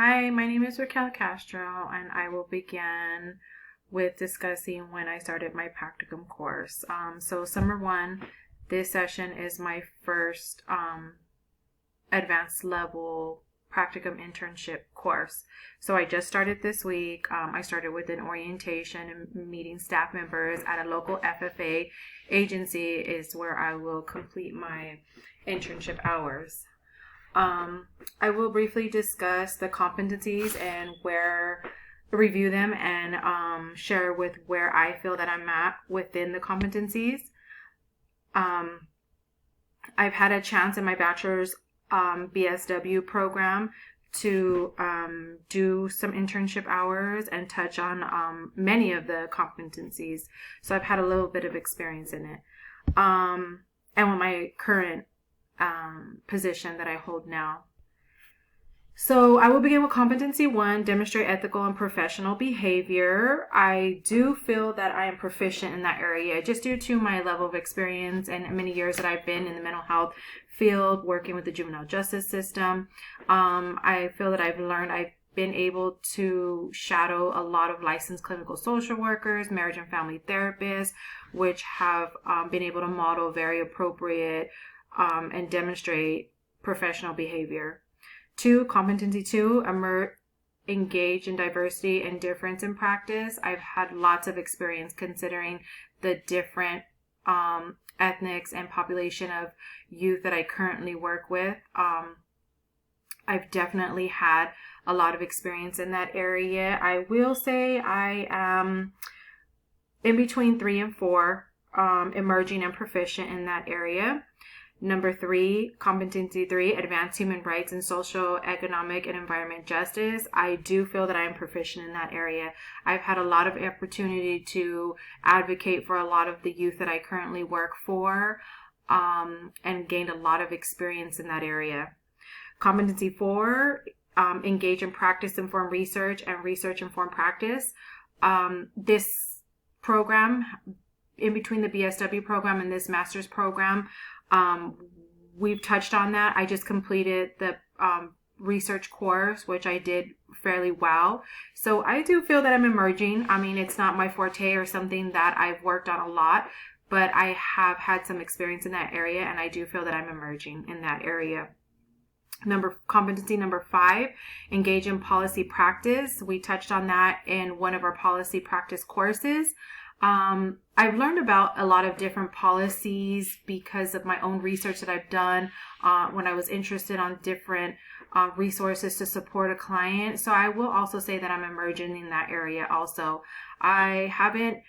Hi, my name is Raquel Castro, and I will begin with discussing when I started my practicum course. So, summer one, this session is my first advanced level practicum internship course. So, I just started this week. I started with an orientation and meeting staff members at a local FFA agency, is where I will complete my internship hours. I will briefly discuss the competencies and review them and share with where I feel that I'm at within the competencies. I've had a chance in my bachelor's BSW program to do some internship hours and touch on many of the competencies. So I've had a little bit of experience in it. And with my current position that I hold now. So I will begin with competency one, demonstrate ethical and professional behavior. I do feel that I am proficient in that area just due to my level of experience and many years that I've been in the mental health field working with the juvenile justice system. I feel that I've been able to shadow a lot of licensed clinical social workers, marriage and family therapists, which have been able to model very appropriate and demonstrate professional behavior. Competency two, engage in diversity and difference in practice. I've had lots of experience considering the different ethnics and population of youth that I currently work with. I've definitely had a lot of experience in that area. I will say I am in between 3 and 4, emerging and proficient in that area. Number 3, competency 3, advanced human rights and social, economic, and environment justice. I do feel that I am proficient in that area. I've had a lot of opportunity to advocate for a lot of the youth that I currently work for, and gained a lot of experience in that area. Competency 4, engage in practice-informed research and research-informed practice. This program, in between the BSW program and this master's program, we've touched on that. I just completed the research course, which I did fairly well. So I do feel that I'm emerging. I mean, it's not my forte or something that I've worked on a lot, but I have had some experience in that area, and I do feel that I'm emerging in that area. Competency number 5, engage in policy practice. We touched on that in one of our policy practice courses. I've learned about a lot of different policies because of my own research that I've done when I was interested on different resources to support a client. So I will also say that I'm emerging in that area also. I haven't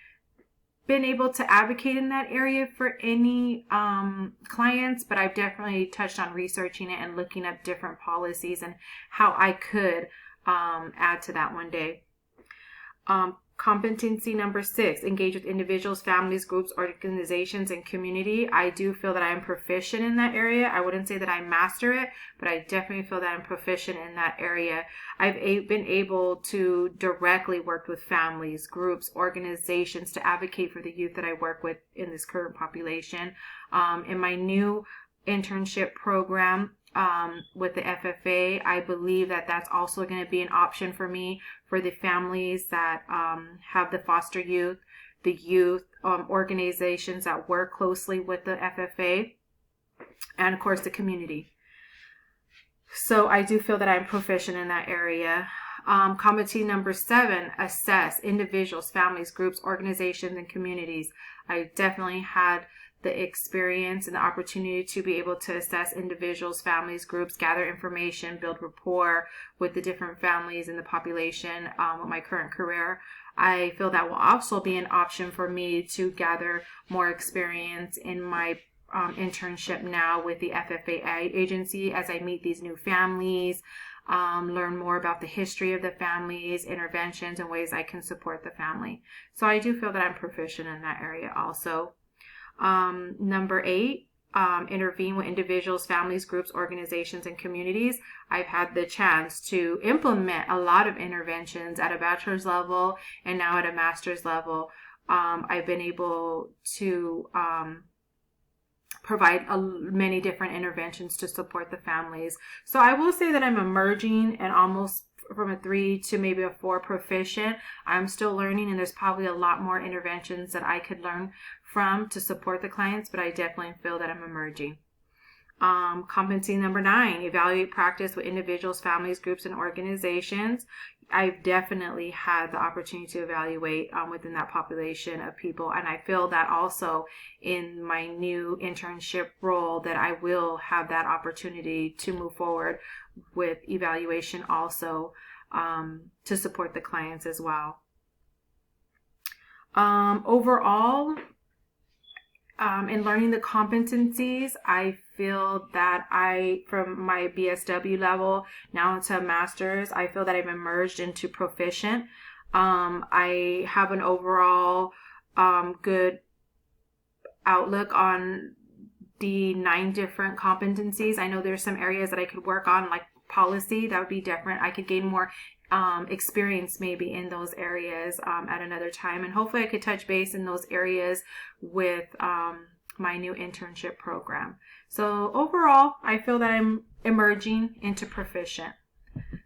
been able to advocate in that area for any clients, but I've definitely touched on researching it and looking up different policies and how I could add to that one day. Competency number 6, engage with individuals, families, groups, organizations, and community. I do feel that I am proficient in that area. I wouldn't say that I master it, but I definitely feel that I'm proficient in that area. I've been able to directly work with families, groups, organizations to advocate for the youth that I work with in this current population. In my new internship program, with the FFA, I believe that that's also going to be an option for me for the families that have the foster youth, the youth organizations that work closely with the FFA, and of course the community. So I do feel that I'm proficient in that area. Competency number 7, assess individuals, families, groups, organizations, and communities. I definitely had the experience and the opportunity to be able to assess individuals, families, groups, gather information, build rapport with the different families in the population with my current career. I feel that will also be an option for me to gather more experience in my internship now with the FFA agency as I meet these new families, learn more about the history of the families, interventions, and ways I can support the family. So I do feel that I'm proficient in that area also. Number 8, intervene with individuals, families, groups, organizations, and communities. I've had the chance to implement a lot of interventions at a bachelor's level and now at a master's level. I've been able to provide many different interventions to support the families. So I will say that I'm emerging and almost from a 3 to maybe a 4 proficient. I'm still learning, and there's probably a lot more interventions that I could learn from to support the clients, but I definitely feel that I'm emerging. Competency number 9, evaluate practice with individuals, families, groups, and organizations. I've definitely had the opportunity to evaluate within that population of people, and I feel that also in my new internship role that I will have that opportunity to move forward with evaluation also to support the clients as well. Overall, in learning the competencies, I feel that from my BSW level now to a master's, I feel that I've emerged into proficient. I have an overall good outlook on the 9 different competencies. I know there's some areas that I could work on, like policy. That would be different. I could gain more experience maybe in those areas at another time, and hopefully I could touch base in those areas with my new internship program. So overall, I feel that I'm emerging into proficient.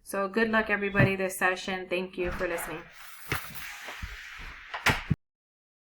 So good luck everybody this session. Thank you for listening.